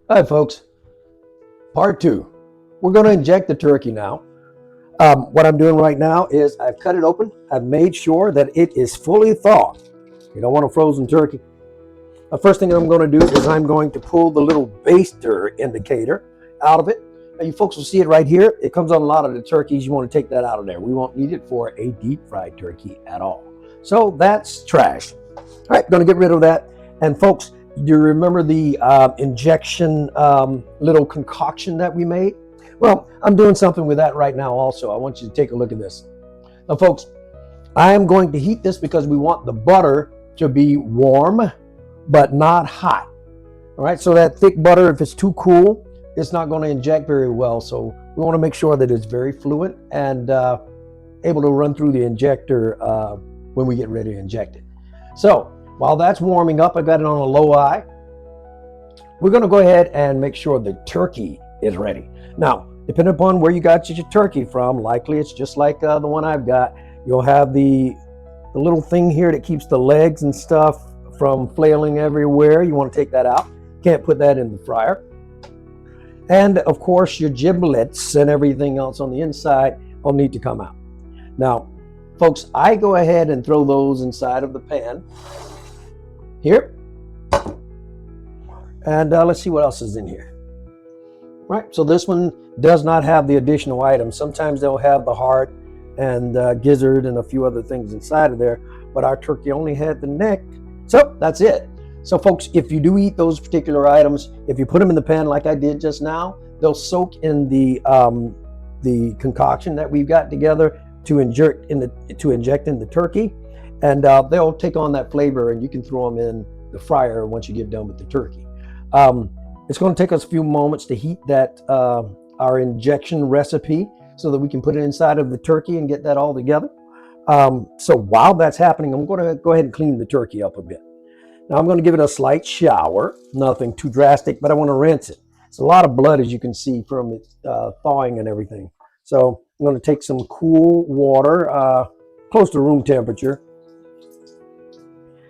All right, folks, part two. We're going to inject the turkey now. What I'm doing right now is I've cut it open. I've made sure that it is fully thawed. You don't want a frozen turkey. The first thing I'm going to do is I'm going to pull the little baster indicator out of it. Now, you folks will see it right here. It comes on a lot of the turkeys. You want to take that out of there. We won't need it for a deep fried turkey at all. So that's trash. All right, going to get rid of that. And folks, do you remember the injection little concoction that we made? Well, I'm doing something with that right now also. I want you to take a look at this. Now, folks, I am going to heat this because we want the butter to be warm, but not hot. All right, so that thick butter, if it's too cool, it's not going to inject very well. So we want to make sure that it's very fluid and able to run through the injector when we get ready to inject it. So while that's warming up, I got it on a low eye. We're going to go ahead and make sure the turkey is ready. Now, depending upon where you got your turkey from, likely it's just like the one I've got. You'll have the little thing here that keeps the legs and stuff from flailing everywhere. You want to take that out. Can't put that in the fryer. And of course, your giblets and everything else on the inside will need to come out. Now, folks, I go ahead and throw those inside of the pan here. And let's see what else is in here. Right, so this one does not have the additional items. Sometimes they'll have the heart and gizzard and a few other things inside of there, but our turkey only had the neck. So that's it. So folks, if you do eat those particular items, if you put them in the pan like I did just now, they'll soak in the concoction that we've got together to inject in the turkey, and they'll take on that flavor, and you can throw them in the fryer once you get done with the turkey. It's going to take us a few moments to heat that our injection recipe so that we can put it inside of the turkey and get that all together. So while that's happening, I'm going to go ahead and clean the turkey up a bit. Now I'm going to give it a slight shower, nothing too drastic, but I want to rinse it. It's a lot of blood, as you can see from it thawing and everything. So I'm going to take some cool water, close to room temperature.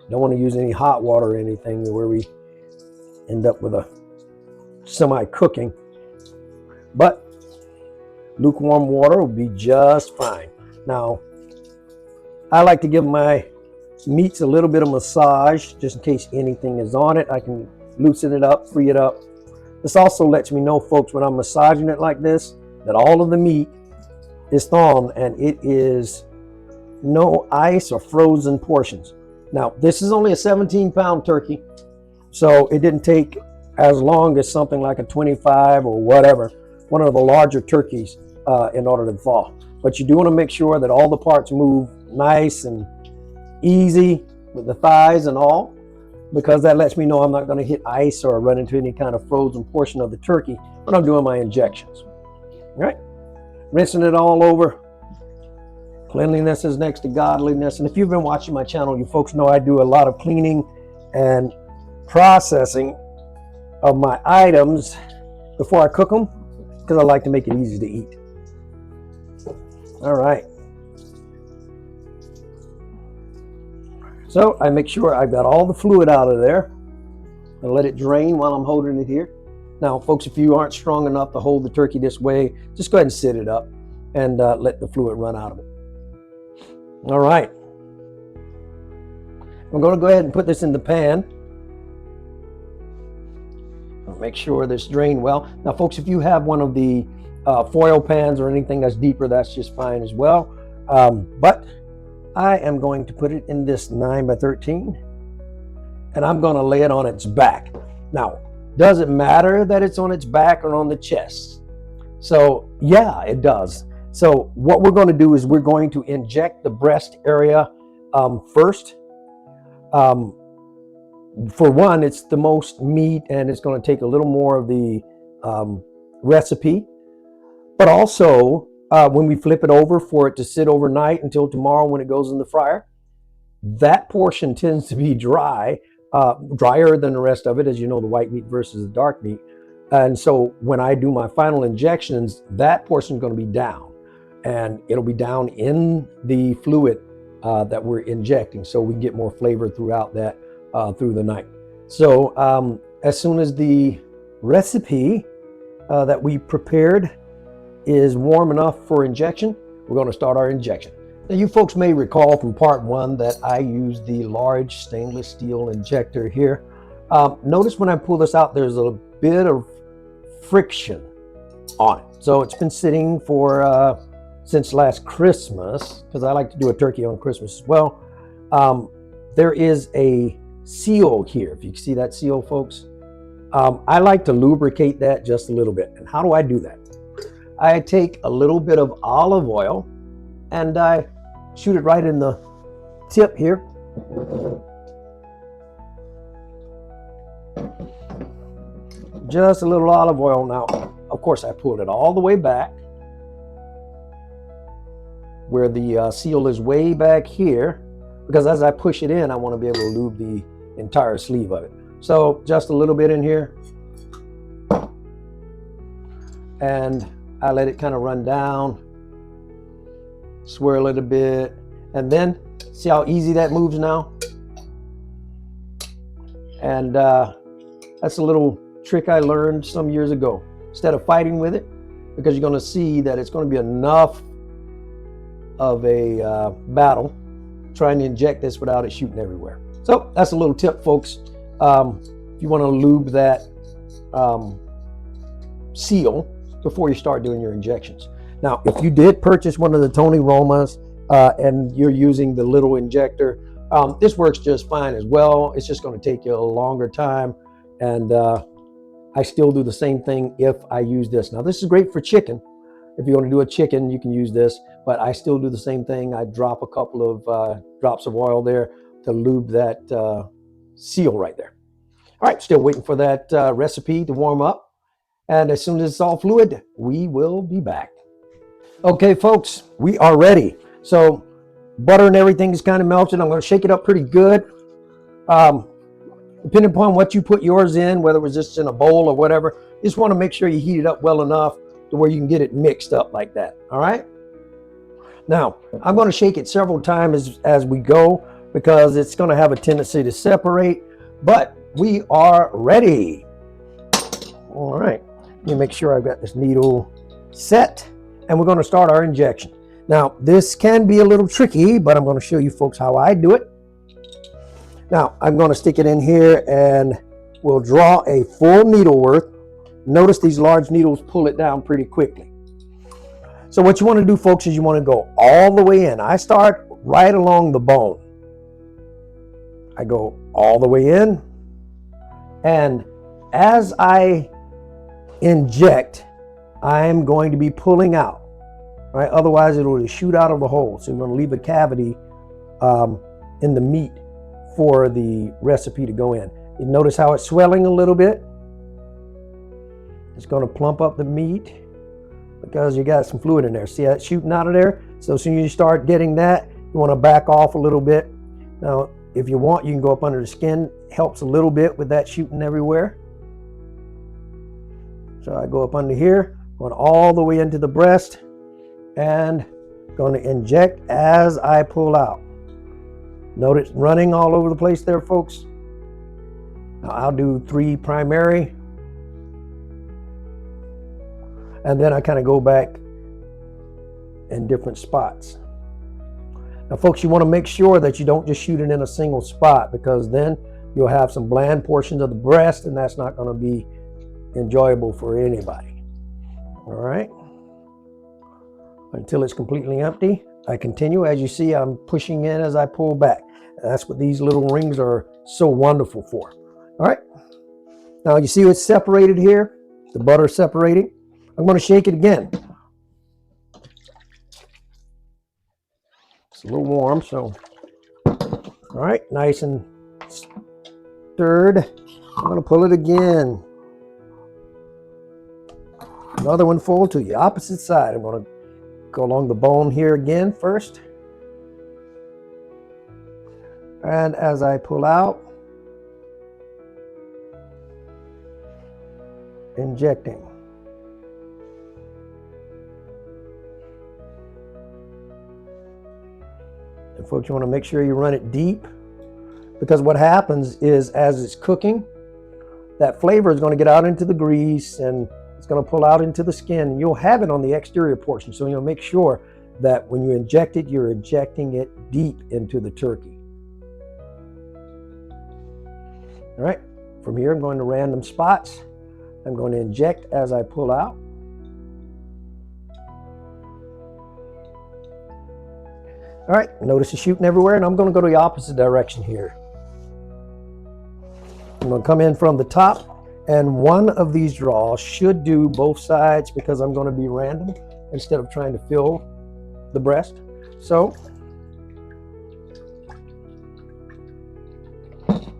Don't want to use any hot water or anything where we end up with a semi-cooking, but lukewarm water will be just fine. Now, I like to give my meats a little bit of massage just in case anything is on it. I can loosen it up, free it up. This also lets me know, folks, when I'm massaging it like this, that all of the meat is thawed and it is no ice or frozen portions. Now, this is only a 17-pound turkey, so it didn't take as long as something like a 25 or whatever, one of the larger turkeys in order to thaw. But you do want to make sure that all the parts move nice and easy with the thighs and all, because that lets me know I'm not going to hit ice or run into any kind of frozen portion of the turkey when I'm doing my injections. All right, rinsing it all over. Cleanliness is next to godliness. And if you've been watching my channel, you folks know I do a lot of cleaning and processing of my items before I cook them, because I like to make it easy to eat. All right. So I make sure I've got all the fluid out of there and let it drain while I'm holding it here. Now, folks, if you aren't strong enough to hold the turkey this way, just go ahead and sit it up and let the fluid run out of it. All right. I'm going to go ahead and put this in the pan. Make sure this drained well. Now, folks, if you have one of the foil pans or anything that's deeper, that's just fine as well. But I am going to put it in this 9x13, and I'm going to lay it on its back. Now, does it matter that it's on its back or on the chest? So, yeah, it does. So what we're going to do is we're going to inject the breast area first. For one, it's the most meat, and it's going to take a little more of the recipe. But also, when we flip it over for it to sit overnight until tomorrow when it goes in the fryer, that portion tends to be dry, drier than the rest of it, as you know, the white meat versus the dark meat. And so when I do my final injections, that portion is going to be down, and it'll be down in the fluid that we're injecting, so we can get more flavor throughout that through the night. So as soon as the recipe that we prepared is warm enough for injection, we're going to start our injection. Now, you folks may recall from part one that I used the large stainless steel injector here. Notice when I pull this out, there's a bit of friction on it. So it's been sitting for since last Christmas, because I like to do a turkey on Christmas as well. There is a seal here. If you can see that seal, folks, I like to lubricate that just a little bit. And how do I do that? I take a little bit of olive oil and I shoot it right in the tip here. Just a little olive oil. Now, of course, I pulled it all the way back where the seal is way back here, because as I push it in, I want to be able to lube the entire sleeve of it. So just a little bit in here, and I let it kind of run down, swirl it a bit, and then see how easy that moves now? And that's a little trick I learned some years ago. Instead of fighting with it, because you're going to see that it's going to be enough of a battle trying to inject this without it shooting everywhere. So that's a little tip, folks. If you want to lube that seal before you start doing your injections. Now, if you did purchase one of the Tony Romas and you're using the little injector, this works just fine as well. It's just going to take you a longer time, and I still do the same thing if I use this. Now, this is great for chicken. If you want to do a chicken, you can use this, but I still do the same thing. I drop a couple of drops of oil there to lube that seal right there. All right, still waiting for that recipe to warm up. And as soon as it's all fluid, we will be back. Okay, folks, we are ready. So butter and everything is kind of melted. I'm going to shake it up pretty good. Depending upon what you put yours in, whether it was just in a bowl or whatever, you just want to make sure you heat it up well enough to where you can get it mixed up like that. All right. Now, I'm going to shake it several times as we go, because it's going to have a tendency to separate, but we are ready. All right. Let me make sure I've got this needle set, and we're going to start our injection. Now, this can be a little tricky, but I'm going to show you folks how I do it. Now, I'm going to stick it in here and we'll draw a full needle worth. Notice these large needles pull it down pretty quickly. So what you want to do, folks, is you want to go all the way in. I start right along the bone. I go all the way in, and as I inject, I'm going to be pulling out. Right? Otherwise, it will shoot out of the hole. So you're going to leave a cavity in the meat for the recipe to go in. You notice how it's swelling a little bit? It's going to plump up the meat because you got some fluid in there. See that shooting out of there? So as soon as you start getting that, you want to back off a little bit. Now, if you want, you can go up under the skin. Helps a little bit with that shooting everywhere. So I go up under here, going all the way into the breast, and going to inject as I pull out. Notice running all over the place there, folks. Now I'll do 3 primary, and then I kind of go back in different spots. Now, folks, you want to make sure that you don't just shoot it in a single spot, because then you'll have some bland portions of the breast, and that's not going to be enjoyable for anybody. All right. Until it's completely empty, I continue. As you see, I'm pushing in as I pull back. That's what these little rings are so wonderful for. All right. Now you see what's separated here? The butter separating. I'm going to shake it again. It's a little warm, so. All right, nice and stirred. I'm going to pull it again. Another one full to the opposite side. I'm going to go along the bone here again first. And as I pull out, injecting. And folks, you want to make sure you run it deep, because what happens is as it's cooking, that flavor is going to get out into the grease and it's going to pull out into the skin. You'll have it on the exterior portion, so you'll make sure that when you inject it, you're injecting it deep into the turkey. All right, from here I'm going to random spots. I'm going to inject as I pull out. All right, notice it's shooting everywhere, and I'm going to go to the opposite direction here. I'm going to come in from the top, and one of these draws should do both sides because I'm going to be random instead of trying to fill the breast. So,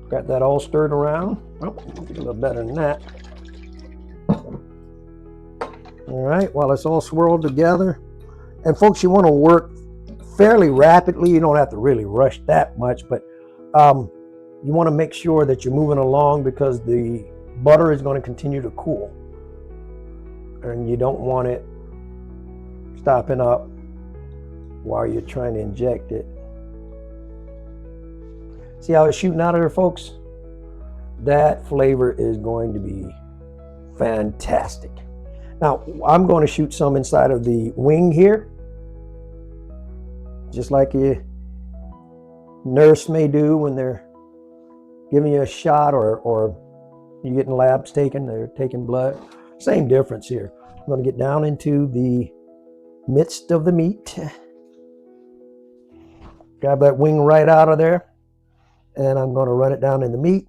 got that all stirred around. Oh, a little better than that. All right, while it's all swirled together. And folks, you want to work fairly rapidly. You don't have to really rush that much, but you want to make sure that you're moving along because the butter is going to continue to cool. And you don't want it stopping up while you're trying to inject it. See how it's shooting out of there, folks? That flavor is going to be fantastic. Now, I'm going to shoot some inside of the wing here, just like a nurse may do when they're giving you a shot or you're getting labs taken, they're taking blood. Same difference here. I'm going to get down into the midst of the meat. Grab that wing right out of there, and I'm going to run it down in the meat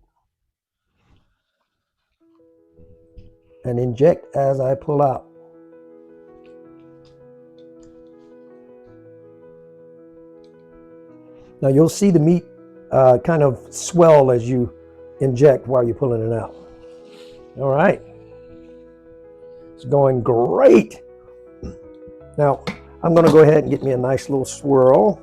and inject as I pull out. Now you'll see the meat kind of swell as you inject while you're pulling it out. All right. It's going great. Now I'm going to go ahead and get me a nice little swirl.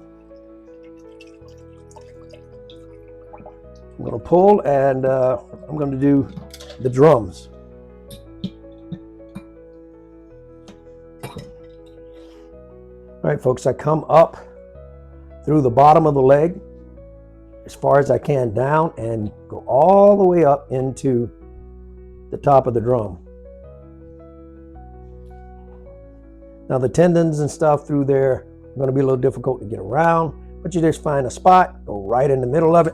I'm going to pull and I'm going to do the drums. All right, folks, I come up through the bottom of the leg as far as I can down and go all the way up into the top of the drum. Now the tendons and stuff through there are going to be a little difficult to get around, but you just find a spot, go right in the middle of it,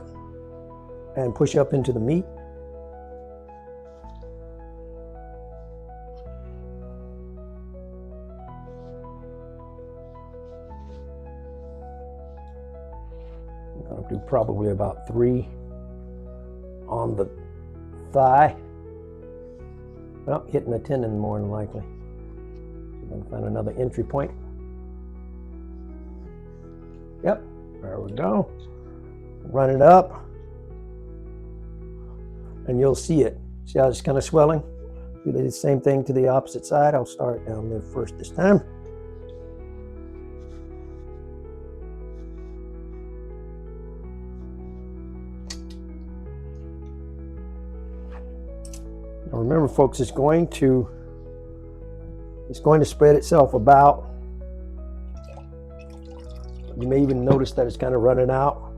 and push up into the meat. I'm going to do probably about 3 on the thigh. Well, hitting the tendon more than likely. I'm going to find another entry point. Yep, there we go. Run it up. And you'll see it. See how it's kind of swelling? Do the same thing to the opposite side. I'll start down there first this time. Now remember, folks, it's going to spread itself about. You may even notice that it's kind of running out.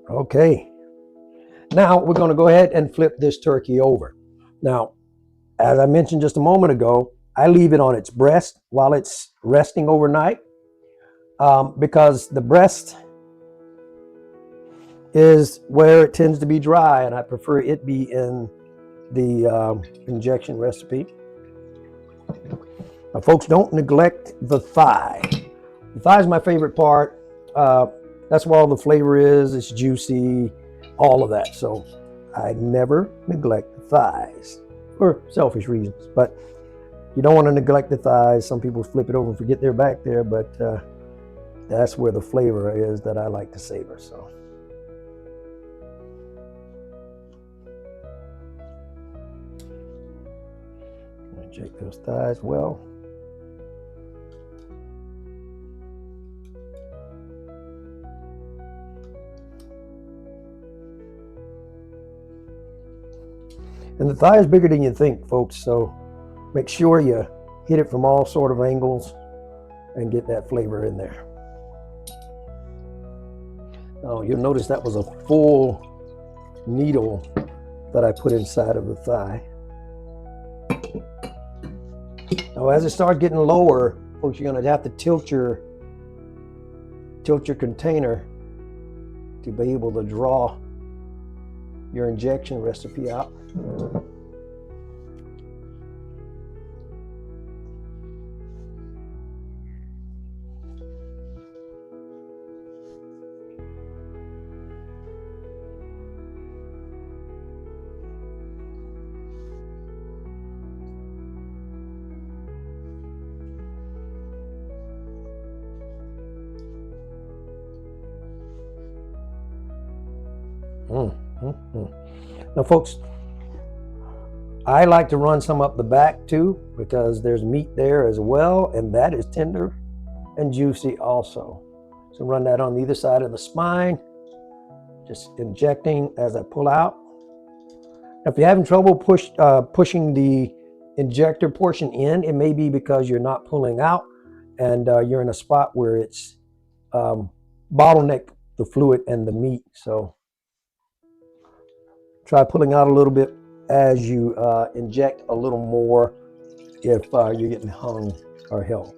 Okay, now we're going to go ahead and flip this turkey over. Now, as I mentioned just a moment ago, I leave it on its breast while it's resting overnight because the breast is where it tends to be dry, and I prefer it be in the injection recipe. Now, folks, don't neglect the thigh. The thigh is my favorite part. That's where all the flavor is. It's juicy, all of that. So I never neglect the thighs for selfish reasons. But you don't want to neglect the thighs. Some people flip it over and forget they're back there, but that's where the flavor is that I like to savor. So. Inject those thighs well. And the thigh is bigger than you think, folks, so make sure you hit it from all sort of angles and get that flavor in there. Now, you'll notice that was a full needle that I put inside of the thigh. Now, as it starts getting lower, folks, you're going to have to tilt your container to be able to draw your injection recipe out. Now, folks, I like to run some up the back too because there's meat there as well, and that is tender and juicy also. So run that on either side of the spine, just injecting as I pull out. Now, if you're having trouble pushing the injector portion in, it may be because you're not pulling out and you're in a spot where it's bottleneck the fluid and the meat. So try pulling out a little bit as you inject a little more if you're getting hung or held.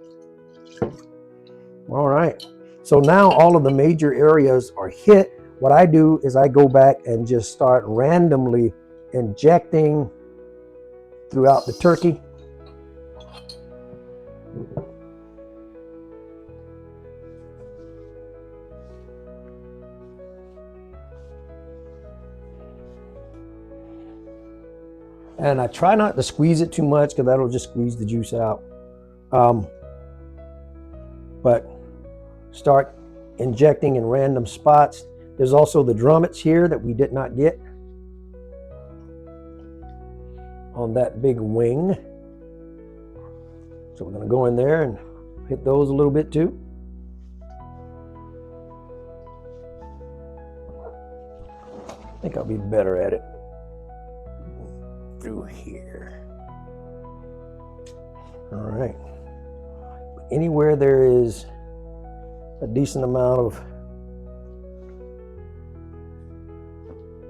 All right, so now all of the major areas are hit. What I do is I go back and just start randomly injecting throughout the turkey. And I try not to squeeze it too much because that'll just squeeze the juice out. But start injecting in random spots. There's also the drummets here that we did not get on that big wing. So we're going to go in there and hit those a little bit too. I think I'll be better at it through here. All right. Anywhere there is a decent amount of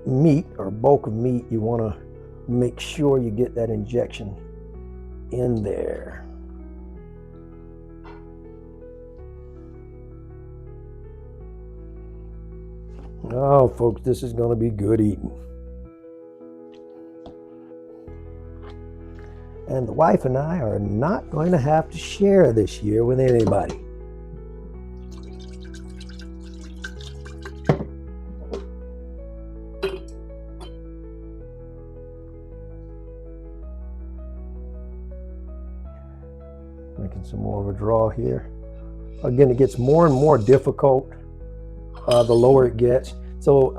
meat or bulk of meat, you want to make sure you get that injection in there. Oh, folks, this is going to be good eating. And the wife and I are not going to have to share this year with anybody. Making some more of a draw here. Again, it gets more and more difficult the lower it gets. So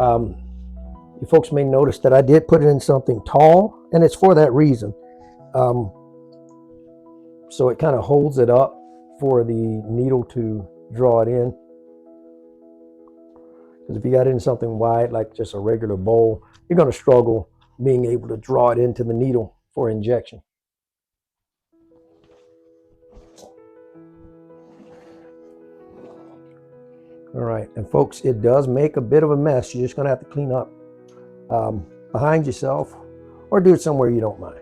you folks may notice that I did put it in something tall, and it's for that reason. So it kind of holds it up for the needle to draw it in. Because if you got it in something wide, like just a regular bowl, you're going to struggle being able to draw it into the needle for injection. All right, and folks, it does make a bit of a mess. You're just going to have to clean up behind yourself or do it somewhere you don't mind.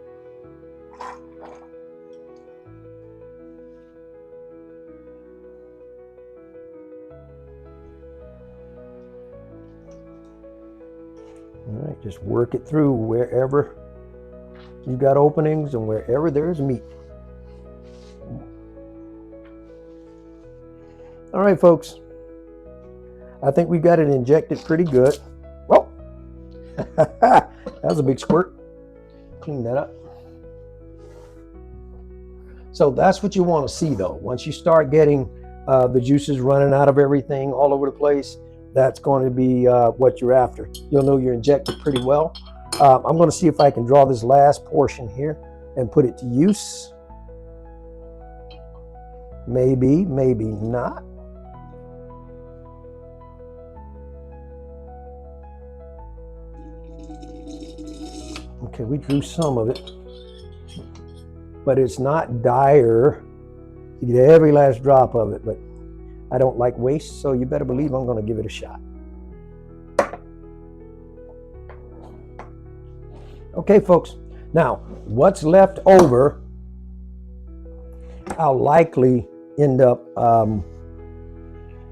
All right, just work it through wherever you've got openings and wherever there's meat. All right, folks. I think we got it injected pretty good. Well, that was a big squirt. Clean that up. So that's what you want to see, though. Once you start getting the juices running out of everything all over the place, that's going to be what you're after. You'll know you're injected pretty well. I'm going to see if I can draw this last portion here and put it to use. Maybe, maybe not. Okay, we drew some of it, but it's not dire. You get every last drop of it, but I don't like waste, so you better believe I'm going to give it a shot. Okay, folks. Now, what's left over, I'll likely end up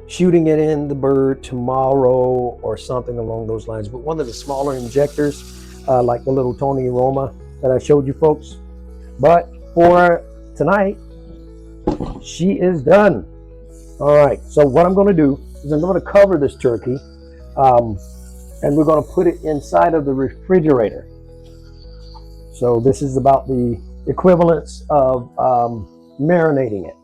shooting it in the bird tomorrow or something along those lines. But one of the smaller injectors, like the little Tony Aroma that I showed you folks. But for tonight, she is done. All right, so what I'm going to do is I'm going to cover this turkey, and we're going to put it inside of the refrigerator. So this is about the equivalence of marinating it.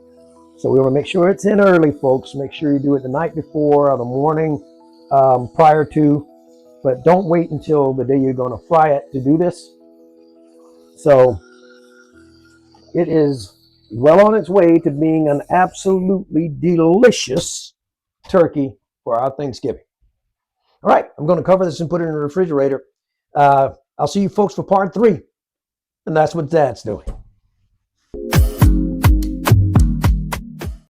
So we want to make sure it's in early, folks. Make sure you do it the night before or the morning prior to, but don't wait until the day you're going to fry it to do this. So it is well on its way to being an absolutely delicious turkey for our Thanksgiving. All right, I'm going to cover this and put it in the refrigerator. I'll see you folks for part 3, and that's what Dad's doing.